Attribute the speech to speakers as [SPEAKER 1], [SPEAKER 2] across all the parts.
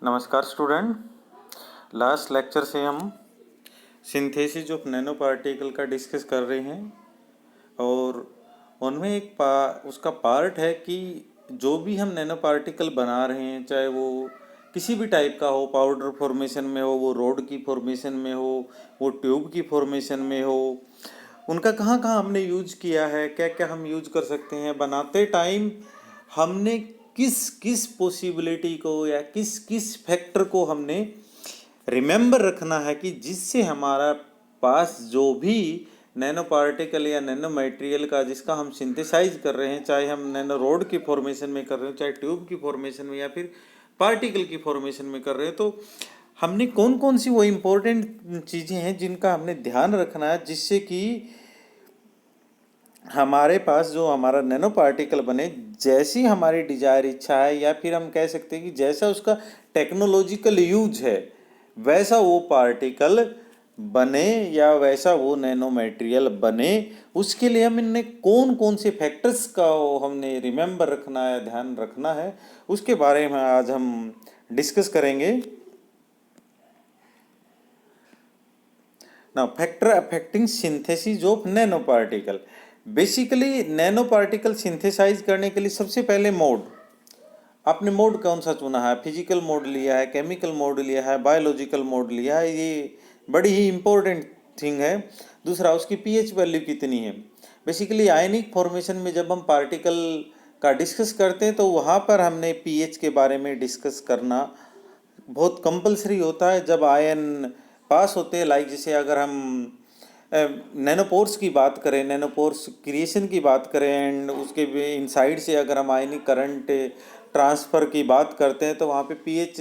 [SPEAKER 1] नमस्कार student. Last lecture से हम सिंथेसिस ऑफ नैनो पार्टिकल का डिस्कस कर रहे हैं और उनमें उसका पार्ट है कि जो भी हम नैनो पार्टिकल बना रहे हैं, चाहे वो किसी भी टाइप का हो, पाउडर फॉर्मेशन में हो, वो रोड की फॉर्मेशन में हो, वो ट्यूब की फॉर्मेशन में हो, उनका कहाँ कहाँ हमने यूज किया है, क्या क्या हम यूज कर सकते हैं। बनाते टाइम हमने किस किस पॉसिबिलिटी को या किस किस फैक्टर को हमने रिमेंबर रखना है कि जिससे हमारा पास जो भी नैनो पार्टिकल या नैनो मटेरियल का जिसका हम सिंथेसाइज कर रहे हैं, चाहे हम नैनो रोड की फॉर्मेशन में कर रहे हो, चाहे ट्यूब की फॉर्मेशन में या फिर पार्टिकल की फॉर्मेशन में कर रहे हैं, तो हमने कौन कौन सी वो इम्पोर्टेंट चीज़ें हैं जिनका हमने ध्यान रखना है, जिससे कि हमारे पास जो हमारा नैनो पार्टिकल बने जैसी हमारी डिजायर इच्छा है, या फिर हम कह सकते हैं कि जैसा उसका टेक्नोलॉजिकल यूज है वैसा वो पार्टिकल बने या वैसा वो नैनो मटेरियल बने। उसके लिए हमने कौन कौन से फैक्टर्स का हमने रिमेंबर रखना है, ध्यान रखना है, उसके बारे में आज हम डिस्कस करेंगे। Now factor affecting synthesis of nano particle. Basically nano particle synthesize करने के लिए सबसे पहले मोड, आपने मोड कौन सा चुना है, फिजिकल मोड लिया है, केमिकल मोड लिया है, बायोलॉजिकल मोड लिया है, ये बड़ी ही इम्पोर्टेंट थिंग है। दूसरा, उसकी पीएच वैल्यू कितनी है। बेसिकली आयनिक फॉर्मेशन में जब हम पार्टिकल का डिस्कस करते हैं तो वहाँ पर हमने पीएच के बारे में डिस्कस करना बहुत कंपलसरी होता है जब आयन पास होते हैं। लाइक जैसे अगर हम नैनोपोर्स की बात करें, नैनोपोर्स क्रिएशन की बात करें, एंड उसके इनसाइड से अगर हम आयनिक करंट ट्रांसफ़र की बात करते हैं तो वहाँ पे pH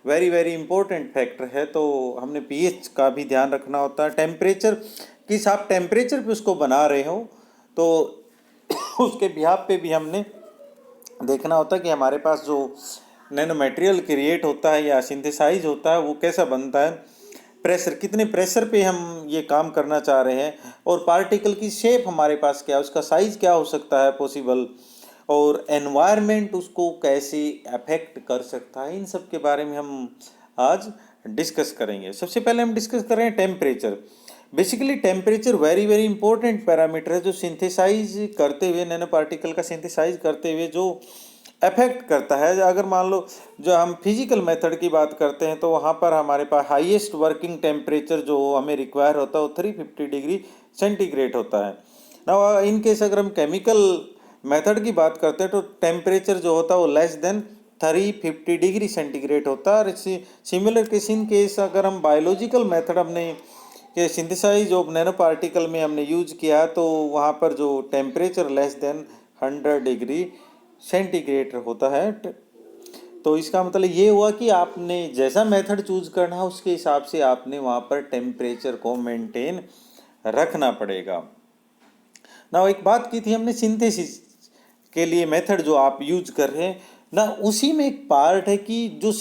[SPEAKER 1] very very important factor है। तो हमने पीएच का भी ध्यान रखना होता है। टेम्परेचर, किस आप टेम्परेचर पे उसको बना रहे हो तो उसके बिहाफ पे भी हमने देखना होता है कि हमारे पास जो नैनो मटेरियल क्रिएट होता है या सिंथेसाइज होता है वो कैसा बनता है, प्रेशर, कितने प्रेशर पे हम ये काम करना चाह रहे हैं, और पार्टिकल की शेप हमारे पास क्या है, उसका साइज क्या हो सकता है पॉसिबल, और एनवायरनमेंट उसको कैसे अफेक्ट कर सकता है, इन सब के बारे में हम आज डिस्कस करेंगे। सबसे पहले हम डिस्कस कर रहे हैं temperature. Basically temperature vary very important parameter है जो सिंथेसाइज करते हुए, नैनो पार्टिकल का सिंथेसाइज करते हुए जो अफेक्ट करता है। अगर मान लो जो हम फिजिकल मेथड की बात करते हैं तो वहाँ पर हमारे पास हाईएस्ट वर्किंग टेम्परेचर जो हमें रिक्वायर होता है वो 350 डिग्री सेंटीग्रेड होता है ना। इन केस अगर हम केमिकल मेथड की बात करते हैं तो टेम्परेचर जो होता है वो लेस देन 350 डिग्री सेंटीग्रेड होता है। और सिमिलर केस इन केस अगर हम बायोलॉजिकल मेथड हमने के सिंथेसाइज ऑफ नैनो पार्टिकल में हमने यूज किया तो वहाँ पर जो temperature less than 100 degree centigrade होता है। तो इसका मतलब ये हुआ कि आपने जैसा मेथड चूज करना है उसके हिसाब से आपने वहाँ पर टेम्परेचर को मेंटेन रखना पड़ेगा ना। एक बात की थी हमने सिंथेसिस के लिए मेथड जो आप यूज कर रहे हैं ना, उसी में एक पार्ट है कि जो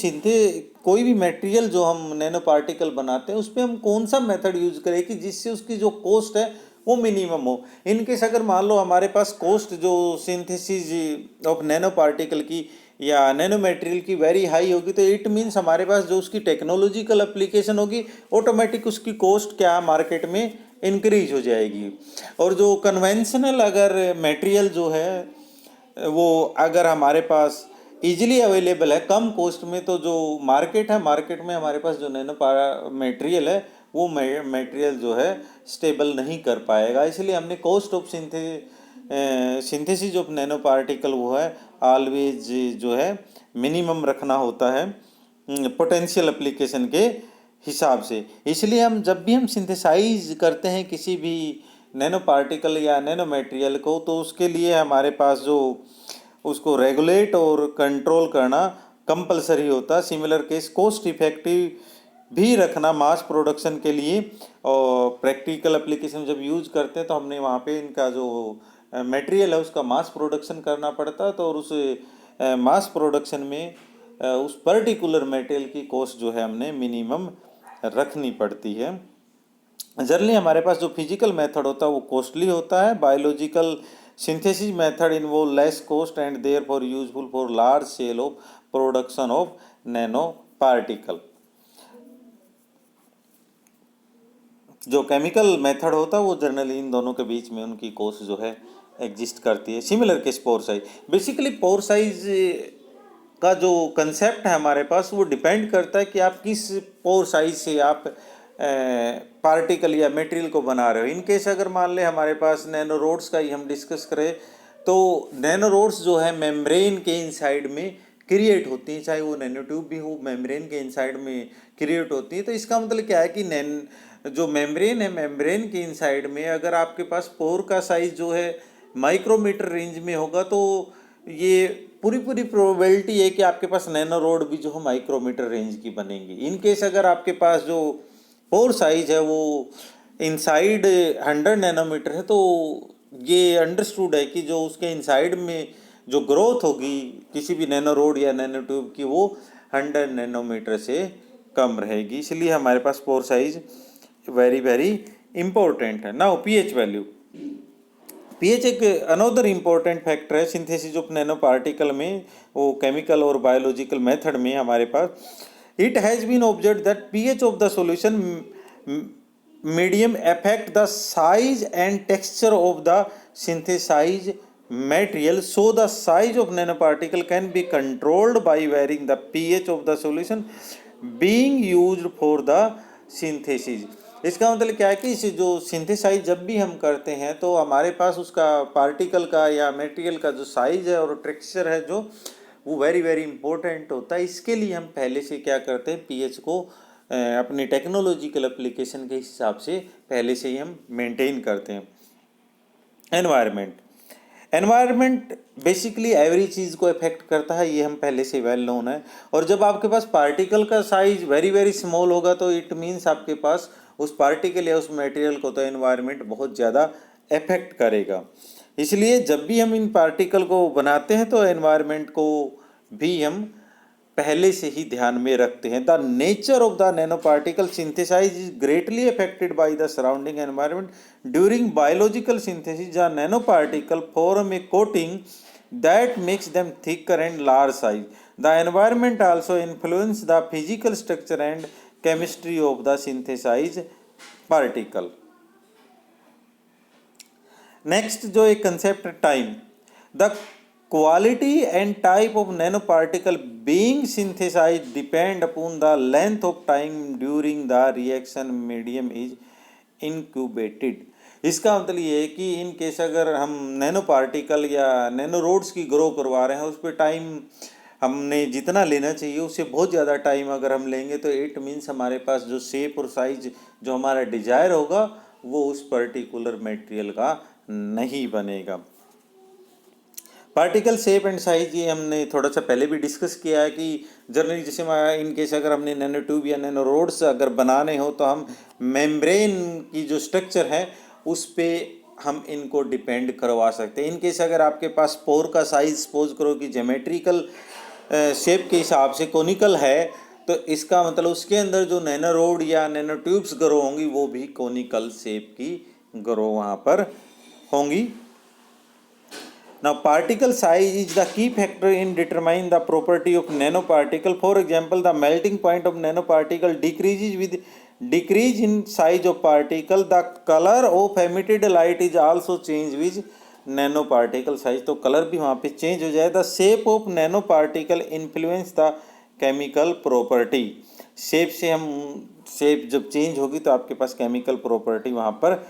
[SPEAKER 1] कोई भी मटेरियल जो हम नैनो पार्टिकल बनाते हैं उस पर हम कौन सा मेथड यूज करें कि जिससे उसकी जो कॉस्ट है वो मिनिमम हो। इनकेस अगर मान लो हमारे पास कॉस्ट जो सिंथेसिस ऑफ नैनो पार्टिकल की या नैनो मटेरियल की वेरी हाई होगी तो इट मीन्स हमारे पास जो उसकी टेक्नोलॉजिकल एप्लीकेशन होगी ऑटोमेटिक उसकी कॉस्ट क्या मार्केट में इंक्रीज हो जाएगी। और जो कन्वेंशनल अगर मटेरियल जो है वो अगर हमारे पास इजीली अवेलेबल है कम कॉस्ट में, तो जो मार्केट है, मार्केट में हमारे पास जो नैनो मटेरियल है वो मटेरियल जो है स्टेबल नहीं कर पाएगा। इसलिए हमने cost of synthesis of nano particle वो है ऑलवेज जो है मिनिमम रखना होता है पोटेंशियल एप्लीकेशन के हिसाब से। इसलिए हम जब भी हम सिंथेसाइज करते हैं किसी भी नैनो पार्टिकल या नैनो मटेरियल को तो उसके लिए हमारे पास जो उसको रेगुलेट और कंट्रोल करना कंपलसरी होता है। सिमिलर केस कॉस्ट इफेक्टिव भी रखना मास प्रोडक्शन के लिए, और प्रैक्टिकल एप्लीकेशन जब यूज करते हैं तो हमने वहाँ पे इनका जो मटेरियल है उसका मास प्रोडक्शन करना पड़ता है। तो और उस मास प्रोडक्शन में उस पर्टिकुलर मटेरियल की कॉस्ट जो है हमने मिनिमम रखनी पड़ती है। जनरली हमारे पास जो फिजिकल मेथड होता है वो कॉस्टली होता है। Biological synthesis method involve less cost and therefore useful for large scale of production of nano particle. जो केमिकल मेथड होता है वो जनरली इन दोनों के बीच में उनकी कोर्स जो है एग्जिस्ट करती है। Similar case pore size, basically pore size का जो कंसेप्ट है हमारे पास वो डिपेंड करता है कि आप किस पोर साइज से आप पार्टिकल या मटेरियल को बना रहे हो। इन केस अगर मान ले हमारे पास नैनो रोड्स का ही हम डिस्कस करें तो नैनो रोड्स जो है मेम्ब्रेन के इनसाइड में क्रिएट होती हैं, चाहे वो नैनो ट्यूब भी हो मेम्ब्रेन के इनसाइड में क्रिएट होती है। तो इसका मतलब क्या है कि जो मेम्ब्रेन है मेम्ब्रेन के इनसाइड में अगर आपके पास पोर का साइज जो है माइक्रोमीटर रेंज में होगा तो ये पूरी प्रोबेबिलिटी है कि आपके पास नैनो रोड भी जो है माइक्रोमीटर रेंज की बनेंगी। इन केस अगर आपके पास जो पोर साइज है वो इनसाइड 100 नैनोमीटर है तो ये अंडरस्टूड है कि जो उसके इनसाइड में जो ग्रोथ होगी किसी भी नैनो रोड या नैनो ट्यूब की वो 100 नैनोमीटर से कम रहेगी। इसलिए हमारे पास पोर साइज वेरी इंपॉर्टेंट है। नाउ पीएच वैल्यू, पीएच एक अनदर इम्पोर्टेंट फैक्टर है सिंथेसिस ऑफ नैनो पार्टिकल में, वो केमिकल और बायोलॉजिकल मेथड में हमारे पास। It has been observe that pH of the solution medium affect the size and texture of the synthesize material, so the size of nanoparticle can be controlled by varying the pH of the solution being used for the synthesis। इसका मतलब क्या है कि इसे जो synthesise जब भी हम करते हैं तो हमारे पास उसका पार्टिकल का या मटेरियल का जो साइज है और टेक्सचर है जो वो वेरी इंपॉर्टेंट होता है। इसके लिए हम पहले से क्या करते हैं पीएच को अपनी टेक्नोलॉजिकल एप्लीकेशन के हिसाब से पहले से ही हम मेंटेन करते हैं। एनवायरनमेंट बेसिकली एवरी चीज़ को इफेक्ट करता है, ये हम पहले से वेल नोन है। और जब आपके पास पार्टिकल का साइज वेरी स्मॉल होगा तो इट मीन्स आपके पास उस पार्टिकल या उस मटेरियल को तो एनवायरनमेंट बहुत ज़्यादा इफेक्ट करेगा। इसलिए जब भी हम इन पार्टिकल को बनाते हैं तो एनवायरनमेंट को भी हम पहले से ही ध्यान में रखते हैं। The nature of the nano particle synthesize is greatly affected by the surrounding environment during biological synthesis. The nano particle form a coating that makes them thicker and large size. The environment also influence the physical structure and chemistry of the synthesized particle. Next जो एक concept है time. The quality and type of nanoparticle being synthesized depend upon the length of time during the reaction medium is incubated. इसका मतलब ये है कि in case अगर हम नैनो पार्टिकल या नैनो रोड्स की ग्रो करवा रहे हैं उस पर टाइम हमने जितना लेना चाहिए उससे बहुत ज़्यादा टाइम अगर हम लेंगे तो इट मीन्स हमारे पास जो शेप और साइज जो हमारा डिजायर होगा वो उस पर्टिकुलर मटेरियल का नहीं बनेगा। पार्टिकल शेप एंड साइज ये हमने थोड़ा सा पहले भी डिस्कस किया है कि जनरली जैसे इन केस अगर हमने नैनो ट्यूब या नैनो रोड्स अगर बनाने हो तो हम मेम्ब्रेन की जो स्ट्रक्चर है उस पे हम इनको डिपेंड करवा सकते हैं। इन केस अगर आपके पास पोर का साइज सपोज करो कि ज्योमेट्रिकल शेप के हिसाब से कोनिकल है तो इसका मतलब उसके अंदर जो नैनो रोड या नैनो ट्यूब्स ग्रो होंगी वो भी कोनिकल शेप की ग्रो वहाँ पर होंगी। Now particle size is the key factor in determining the property of nanoparticle. For example, the melting point of nanoparticle decreases with decrease in size of particle. The color of emitted light is also changed with nanoparticle size. तो colour भी वहाँ पे change हो जाए। The shape of nanoparticle influence the chemical property. Shape से हम shape जब change होगी तो आपके पास केमिकल प्रॉपर्टी वहाँ पर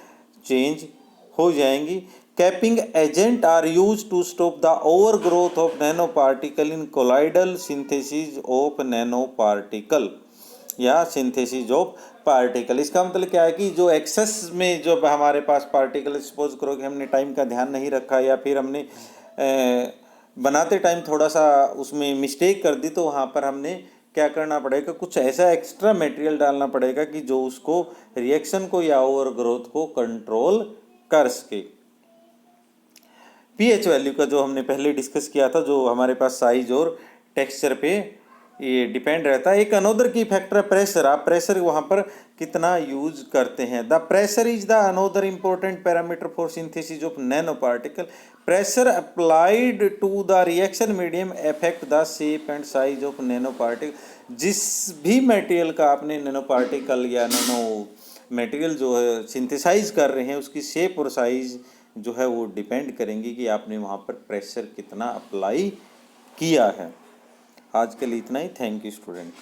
[SPEAKER 1] चेंज हो जाएंगी। Capping agent are use to stop the over growth of nano particle in colloidal synthesis of nano particle या सिंथेसिस ऑफ पार्टिकल। इसका मतलब क्या है कि जो एक्सेस में जो हमारे पास पार्टिकल सपोज करो कि हमने टाइम का ध्यान नहीं रखा या फिर हमने बनाते टाइम थोड़ा सा उसमें मिस्टेक कर दी तो वहाँ पर हमने क्या करना पड़ेगा, कुछ ऐसा एक्स्ट्रा मटेरियल डालना पड़ेगा कि जो उसको रिएक्शन को या ओवर ग्रोथ को कंट्रोल कर सके। पीएच वैल्यू का जो हमने पहले डिस्कस किया था जो हमारे पास साइज और टेक्सचर पे ये डिपेंड रहता है। एक अनोदर की फैक्टर है प्रेशर, आप प्रेशर वहाँ पर कितना यूज करते हैं। The pressure is the another important parameter for synthesis of nano particle. Pressure applied to the reaction medium affect the shape and size of nano particle. जिस भी मटेरियल का आपने नैनो पार्टिकल या नैनो मटेरियल जो है synthesise कर रहे हैं, उसकी शेप और साइज जो है वो डिपेंड करेंगी कि आपने वहाँ पर प्रेशर कितना अप्लाई किया है। आज के लिए इतना ही। Thank you student.